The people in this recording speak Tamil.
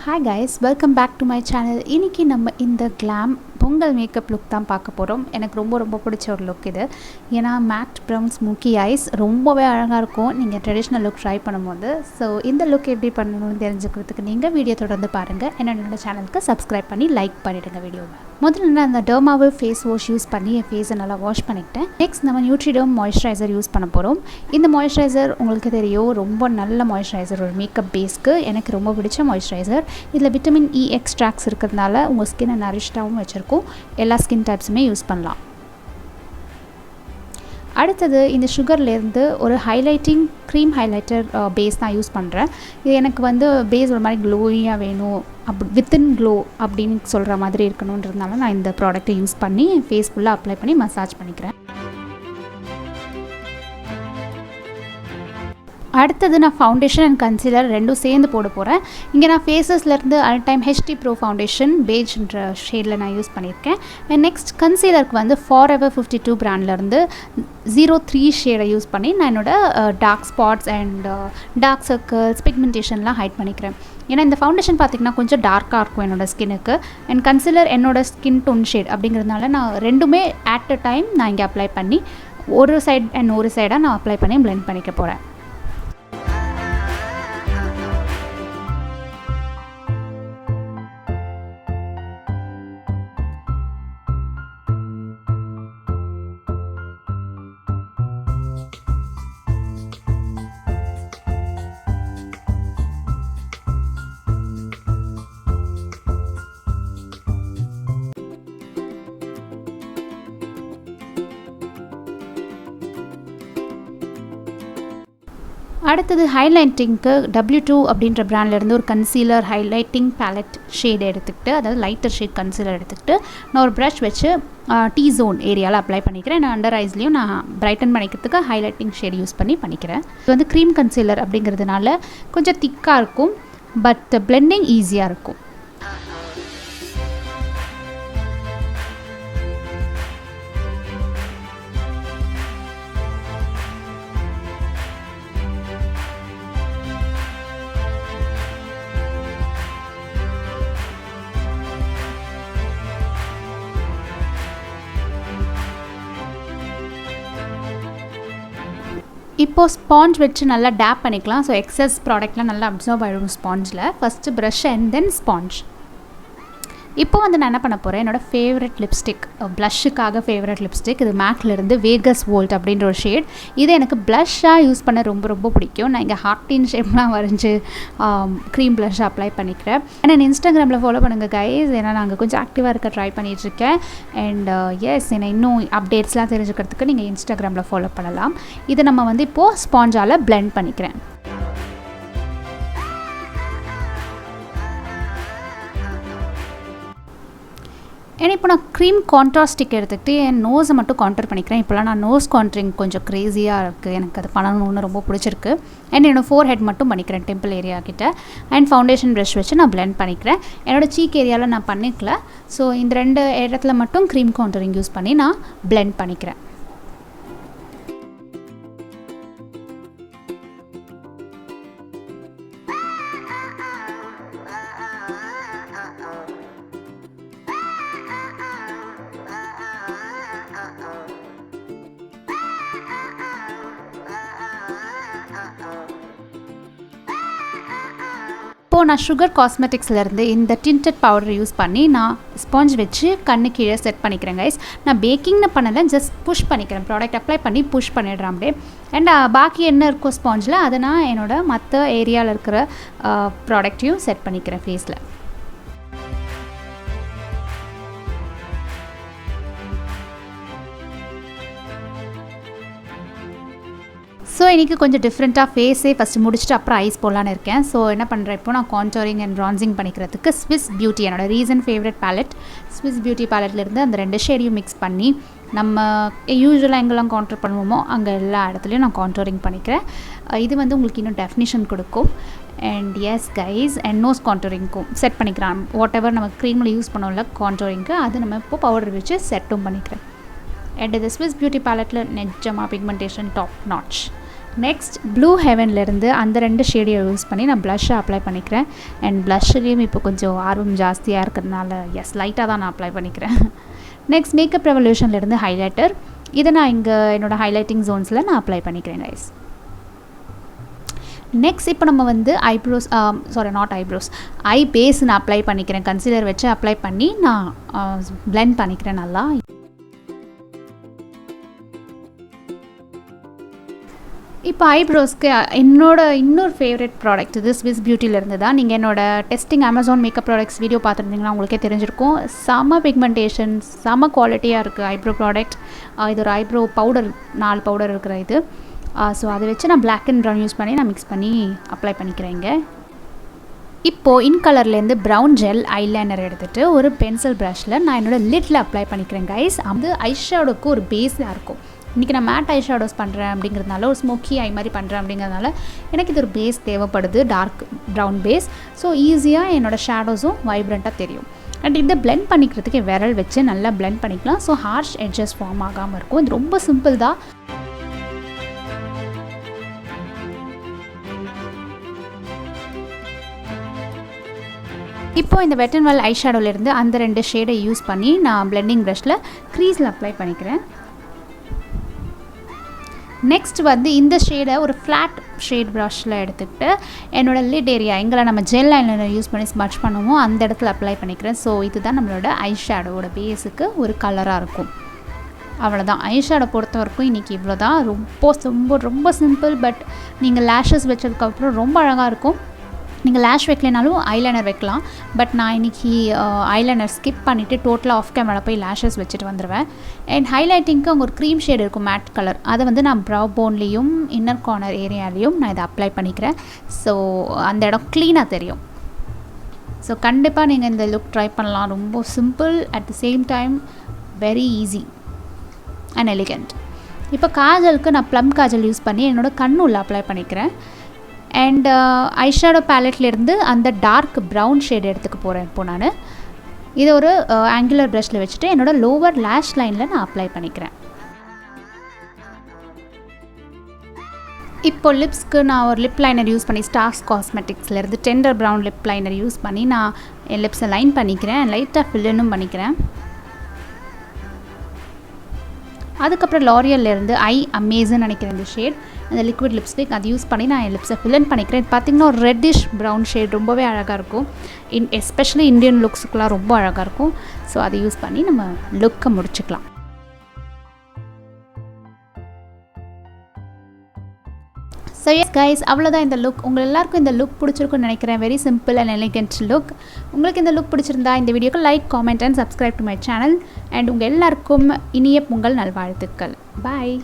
Hi guys, welcome back to my channel. இன்னைக்கு நம்ம இந்த glam பொங்கல் மேக்கப் லுக் தான் பார்க்க போகிறோம். எனக்கு ரொம்ப பிடிச்ச ஒரு லுக் இது. ஏன்னா மேட் ப்ரௌன் ஸ்மோக்கி ஐஸ் ரொம்பவே அழகாக இருக்கும் நீங்கள் ட்ரெடிஷ்னல் லுக் ட்ரை பண்ணும்போது. ஸோ இந்த லுக் எப்படி பண்ணணும்னு தெரிஞ்சுக்கிறதுக்கு நீங்கள் வீடியோ தொடர்ந்து பாருங்கள். என்னோட சேனலுக்கு சப்ஸ்கிரைப் பண்ணி லைக் பண்ணிவிடுங்க வீடியோவை. முதல்ல நான் அந்த dermavive ஃபேஸ் வாஷ் யூஸ் பண்ணி என் ஃபேஸை நல்லா வாஷ் பண்ணிக்கிட்டேன். நெக்ஸ்ட் நம்ம neutriderm மாய்ஸ்சரைசர் யூஸ் பண்ண போகிறோம். இந்த மாய்ஸ்சரைசர் உங்களுக்கு தெரியும் ரொம்ப நல்ல மாய்ஸ்சரைசர், ஒரு மேக்கப் பேஸ்க்கு எனக்கு ரொம்ப பிடிச்ச மாய்ஸ்சரைசர். இதில் விட்டமின் இ எக்ஸ்ட்ராக்ட்ஸ் இருக்கிறதுனால உங்கள் ஸ்கின்னை நரிஷ்டாகவும் வச்சுருக்கும். எல்லா ஸ்கின் டைப்ஸுமே யூஸ் பண்ணலாம். அடுத்தது இந்த சுகர்லேருந்து ஒரு ஹைலைட்டிங் க்ரீம் ஹைலைட்டர் பேஸ் நான் யூஸ் பண்ணுறேன். இது எனக்கு பேஸ் ஒரு மாதிரி க்ளோயியாக வேணும், வித்தின் க்ளோ அப்படின்னு சொல்கிற மாதிரி இருக்கணுன்றதுனால நான் இந்த ப்ராடக்ட்டை யூஸ் பண்ணி ஃபேஸ் ஃபுல்லாக அப்ளை பண்ணி மசாஜ் பண்ணிக்கிறேன். அடுத்தது நான் ஃபவுண்டேஷன் அண்ட் கன்சீலர் ரெண்டும் சேர்ந்து போட போகிறேன். இங்கே நான் ஃபேஸஸ்லேருந்து அல்டைம் ஹெச்டி ப்ரோ ஃபவுண்டேஷன் பேஜ்ன்ற ஷேடில் நான் யூஸ் பண்ணியிருக்கேன். அண்ட் நெக்ஸ்ட் கன்சீலருக்கு ஃபாரெவர் 52 பிராண்ட்லேருந்து 03 ஷேடை யூஸ் பண்ணி நான் என்னோடய dark spots and dark circles பிக்மெண்டேஷன்லாம் ஹைட் பண்ணிக்கிறேன். ஏன்னா இந்த ஃபவுண்டேஷன் பார்த்திங்கன்னா கொஞ்சம் டார்க்காக இருக்கும் என்னோடய ஸ்கின்னுக்கு. அண்ட் கன்சீலர் என்னோடய ஸ்கின் டோன் ஷேட் அப்படிங்கிறதுனால நான் ரெண்டுமே அட் அ டைம் நான் இங்கே அப்ளை பண்ணி ஒரு சைட் அண்ட் ஒரு சைடாக நான் அப்ளை பண்ணி பிளெண்ட் பண்ணிக்க போகிறேன். அடுத்தது ஹைலைட்டிங்க்கு W2 அப்படின்ற பிராண்ட்லேருந்து ஒரு கன்சீலர் ஹைலைட்டிங் பேலட் ஷேட் எடுத்துக்கிட்டு, அதாவது லைட்டர் ஷேட் கன்சீலர் எடுத்துக்கிட்டு நான் ஒரு ப்ரஷ் வச்சு T zone ஏரியாவில் அப்ளை பண்ணிக்கிறேன். நான் அண்டர் ஐஸ்லேயும் நான் பிரைட்டன் பண்ணிக்கிறதுக்கு ஹைலைட்டிங் ஷேட் யூஸ் பண்ணி பண்ணிக்கிறேன். இது க்ரீம் கன்சீலர் அப்படிங்கிறதுனால கொஞ்சம் திக்காக இருக்கும், பட் பிளெண்டிங் ஈஸியாக இருக்கும். இப்போது ஸ்பாஞ்ச் வச்சு நல்லா டேப் பண்ணிக்கலாம். ஸோ எக்ஸஸ் ப்ராடக்ட்லாம் நல்லா அப்சர்வ் ஆகிடும் ஸ்பாஞ்சில். First brush and then sponge. இப்போ நான் என்ன பண்ண போகிறேன், என்னோடய ஃபேவரட் லிப்ஸ்டிக், ப்ளஷ்ஷுக்காக ஃபேவரட் லிப்ஸ்டிக், இது மேக்லேருந்து வேகஸ் வோல்ட் அப்படின்ற ஒரு ஷேட். இது எனக்கு ப்ளஷ்ஷாக யூஸ் பண்ண ரொம்ப பிடிக்கும். நான் இங்கே ஹார்ட்டின் ஷேப்லாம் வரைஞ்சி க்ரீம் ப்ளஷ் அப்ளை பண்ணிக்கிறேன். ஏன்னா இன்ஸ்டாகிராமில் ஃபாலோ பண்ணுங்கள் கைஸ், ஏன்னா நாங்கள் கொஞ்சம் ஆக்டிவாக இருக்க ட்ரை பண்ணிகிட்ருக்கேன். அண்ட் எஸ், என்னை இன்னும் அப்டேட்ஸ்லாம் தெரிஞ்சுக்கிறதுக்கு நீங்கள் இன்ஸ்டாகிராமில் ஃபாலோ பண்ணலாம். இதை நம்ம இப்போது ஸ்பாஞ்சால் பிளெண்ட் பண்ணிக்கிறேன். ஏன்னா இப்போ நான் க்ரீம் கான்ட்ரார் ஸ்டிக் எடுத்துக்கிட்டு என் நோஸை மட்டும் கான்டர் பண்ணிக்கிறேன். இப்போலாம் நான் நோஸ் கான்ட்ரிங் கொஞ்சம் க்ரேஸியாக இருக்குது, எனக்கு அது பண்ணணும்னு ரொம்ப பிடிச்சிருக்கு. அண்ட் என்னோடய ஃபோர் ஹெட் மட்டும் பண்ணிக்கிறேன் டெம்பிள் ஏரியா கிட்ட. அண்ட் ஃபவுண்டேஷன் ப்ரஷ் வச்சு நான் பிளெண்ட் பண்ணிக்கிறேன். என்னோடய சீக் ஏரியாவில் நான் பண்ணிக்கல. ஸோ இந்த 2 இடத்துல மட்டும் க்ரீம் கான்டரிங் யூஸ் பண்ணி நான் பிளெண்ட் பண்ணிக்கிறேன். இப்போது நான் சுகர் காஸ்மெட்டிக்ஸ்லேருந்து இந்த tinted பவுடர் யூஸ் பண்ணி நான் ஸ்பாஞ்ச் வச்சு கண்ணு கீழே செட் பண்ணிக்கிறேன் கைஸ். நான் பேக்கிங்னு பண்ணலை, ஜஸ்ட் புஷ் பண்ணிக்கிறேன், ப்ராடக்ட் அப்ளை பண்ணி புஷ் பண்ணிடுறேன் அப்படியே. அண்ட் பாக்கி என்ன இருக்கோ ஸ்பாஞ்சில் அதை நான் என்னோடய மற்ற ஏரியாவில் இருக்கிற ப்ராடக்ட்டையும் செட் பண்ணிக்கிறேன் ஃபேஸில். ஸோ இன்றைக்கி கொஞ்சம் டிஃப்ரெண்ட்டாக ஃபேஸே ஃபஸ்ட்டு முடிச்சுட்டு அப்புறம் ஐஸ் போடலான்னு இருக்கேன். ஸோ என்ன பண்ணுறேன், இப்போ நான் கான்டோரிங் அண்ட் ப்ரான்சிங் பண்ணிக்கிறதுக்கு ஸ்விஸ் பியூட்டி, என்னோடய recent favourite palette Swiss beauty பேலட்லேருந்து அந்த 2 ஷேடையும் மிக்ஸ் பண்ணி நம்ம யூஸ்வலாக எங்கெல்லாம் கான்டோர் பண்ணுவோமோ அங்கே எல்லா இடத்துலையும் நான் கான்டோரிங் பண்ணிக்கிறேன். இது உங்களுக்கு இன்னும் டெஃபினிஷன் கொடுக்கும். And yes guys, and nose கான்டோரிங்க்கும் செட் பண்ணிக்கிறேன். வாட் எவர் நம்ம க்ரீமில் யூஸ் பண்ணோம்ல கான்டோரிங்க்கு, அது நம்ம இப்போ பவுடர் வச்சு செட்டும் பண்ணிக்கிறேன். அண்ட் இது ஸ்விஸ் பியூட்டி பேலட்டில் நிஜமாக pigmentation top notch. Next blue ஹெவன்லேருந்து அந்த 2 ஷேடையை யூஸ் பண்ணி நான் ப்ளஷ்ஷை அப்ளை பண்ணிக்கிறேன். அண்ட் ப்ளஷ்லேயும் இப்போ கொஞ்சம் ஆர்வம் ஜாஸ்தியாக இருக்கிறதுனால லைட்டாக தான் நான் அப்ளை பண்ணிக்கிறேன். நெக்ஸ்ட் மேக்கப் ரெவல்யூஷன்லேருந்து ஹைலைட்டர். இதை நான் இங்கே என்னோடய ஹைலைட்டிங் ஜோன்ஸில் நான் அப்ளை பண்ணிக்கிறேன் கைஸ். நெக்ஸ்ட் இப்போ நம்ம வந்து eyebrows not eyebrows eye base நான் அப்ளை பண்ணிக்கிறேன். கன்சீலர் வச்சு அப்ளை பண்ணி நான் பிளெண்ட் பண்ணிக்கிறேன் நல்லா. இப்போ ஐப்ரோஸ்க்கு இன்னொரு ஃபேவரட் ப்ராடக்ட் இது ஸ்விஸ் பியூட்டிலேருந்து தான். நீங்கள் என்னோடய testing Amazon makeup products video பார்த்துருந்தீங்கன்னா உங்களுக்கே தெரிஞ்சிருக்கும். செம பிக்மெண்டேஷன், செம குவாலிட்டியாக இருக்குது ஐப்ரோ ப்ராடக்ட். இது ஒரு ஐப்ரோ பவுடர், 4 பவுடர் இருக்கிற இது. ஸோ அதை வச்சு நான் பிளாக் அண்ட் ப்ரௌன் யூஸ் பண்ணி நான் மிக்ஸ் பண்ணி அப்ளை பண்ணிக்கிறேங்க. இப்போது இன்கலர்லேருந்து ப்ரௌன் ஜெல் ஐலைனர் எடுத்துகிட்டு ஒரு பென்சில் ப்ரஷில் நான் என்னோடய லிட்டில் அப்ளை பண்ணிக்கிறேன் கைஸ். அது ஐஷேடோக்கு ஒரு பேஸாக இருக்கும். இன்றைக்கி நான் மேட் ஐ ஷேடோஸ் பண்ணுறேன் அப்படிங்கிறதுனால, ஒரு ஸ்மோக்கி ஐ மாதிரி பண்ணுறேன் அப்படிங்கிறதுனால எனக்கு இது ஒரு பேஸ் தேவைப்படுது, டார்க் ப்ரௌன் பேஸ். ஸோ ஈஸியாக என்னோடய ஷேடோஸும் வைப்ரண்ட்டாக தெரியும். அண்ட் இதை பிளெண்ட் பண்ணிக்கிறதுக்கு விரல் வச்சு நல்லா பிளெண்ட் பண்ணிக்கலாம். ஸோ ஹார்ஷ் எட்ஜஸ் ஃபார்ம் ஆகாமல் இருக்கும். இது ரொம்ப சிம்பிள் தான். இப்போது இந்த வெட் அண்ட் வெல் ஐ ஷேடோலேருந்து அந்த 2 ஷேடை யூஸ் பண்ணி நான் பிளெண்டிங் ப்ரஷில் க்ரீஸில் அப்ளை பண்ணிக்கிறேன். நெக்ஸ்ட் வந்து இந்த ஷேடை ஒரு ஃப்ளாட் ஷேட் ப்ரஷில் எடுத்துக்கிட்டு என்னோடய லிட் ஏரியா எங்களை நம்ம ஜெல் ஐலைனர் யூஸ் பண்ணி ஸ்மட்ச் பண்ணுவோம் அந்த இடத்துல அப்ளை பண்ணிக்கிறேன். ஸோ இதுதான் நம்மளோட ஐ ஷேடோவோட பேஸுக்கு ஒரு கலராக இருக்கும். அவ்வளோதான். ஐ ஷேடோ பொறுத்த வரைக்கும் இன்றைக்கி இவ்வளோ தான். ரொம்ப சிம்பிள். பட் நீங்கள் லேஷஸ் வச்சதுக்கப்புறம் ரொம்ப அழகாக இருக்கும். நீங்கள் லேஷ் வைக்கலைனாலும் ஐலைனர் வைக்கலாம். பட் நான் இன்றைக்கி ஐலைனர் ஸ்கிப் பண்ணிவிட்டு டோட்டலாக ஆஃப் கேமரா போய் லேஷஸ் வச்சுட்டு வந்துடுவேன். அண்ட் ஹைலைட்டிங்க்கு அங்கே ஒரு க்ரீம் ஷேட் இருக்கும், மேட் கலர். அதை வந்து நான் ப்ரௌ போன்லேயும் இன்னர் கார்னர் ஏரியாலேயும் நான் இதை அப்ளை பண்ணிக்கிறேன். ஸோ அந்த இடம் க்ளீனாக தெரியும். ஸோ கண்டிப்பாக நீங்கள் இந்த லுக் ட்ரை பண்ணலாம். ரொம்ப simple, at the same time very easy and elegant. இப்போ காஜலுக்கு நான் ப்ளம் காஜல் யூஸ் பண்ணி என்னோடய கண்ணுள்ள அப்ளை பண்ணிக்கிறேன். அண்ட் ஐஷேடோ பேலட்லேருந்து அந்த டார்க் ப்ரௌன் ஷேட் எடுத்துக்க போகிறேன். இப்போது நான் இதை ஒரு ஆங்குலர் ப்ரஷில் வச்சுட்டு என்னோடய லோவர் லேஷ் லைனில் நான் அப்ளை பண்ணிக்கிறேன். இப்போது லிப்ஸ்க்கு நான் ஒரு லிப் லைனர் யூஸ் பண்ணி ஸ்டார்ஸ் காஸ்மெட்டிக்ஸ்லேருந்து tender brown lip liner use பண்ணி நான் என் லிப்ஸை லைன் பண்ணிக்கிறேன். லைட்டாக ஃபில்லும் பண்ணிக்கிறேன். அதுக்கப்புறம் லாரியல்லேருந்து ஐ அமேஸ்ன்னு நினைக்கிறேன் இந்த ஷேட், அந்த லிக்விட் லிப்ஸ்டிக் அது யூஸ் பண்ணி நான் என் லிப்ஸை ஃபில் பண்ணிக்கிறேன். பார்த்திங்கன்னா ஒரு ரெட்டிஷ் ப்ரௌன் ஷேட் ரொம்பவே அழகாக இருக்கும். எஸ்பெஷலி இந்தியன் லுக்ஸுக்கெலாம் ரொம்ப அழகாக இருக்கும். ஸோ அதை யூஸ் பண்ணி நம்ம லுக்கை முடிச்சுக்கலாம். ஸோ எஸ் கைஸ், அவ்வளோதான் இந்த லுக். உங்கள் எல்லாருக்கும் இந்த லுக் பிடிச்சிருக்குன்னு நினைக்கிறேன். Very simple and elegant look. உங்களுக்கு இந்த லுக் பிடிச்சிருந்தா இந்த வீடியோக்கு like, comment and subscribe to my channel. And உங்கள் எல்லாருக்கும் இனிய பொங்கல் நல்வாழ்த்துக்கள். பாய்.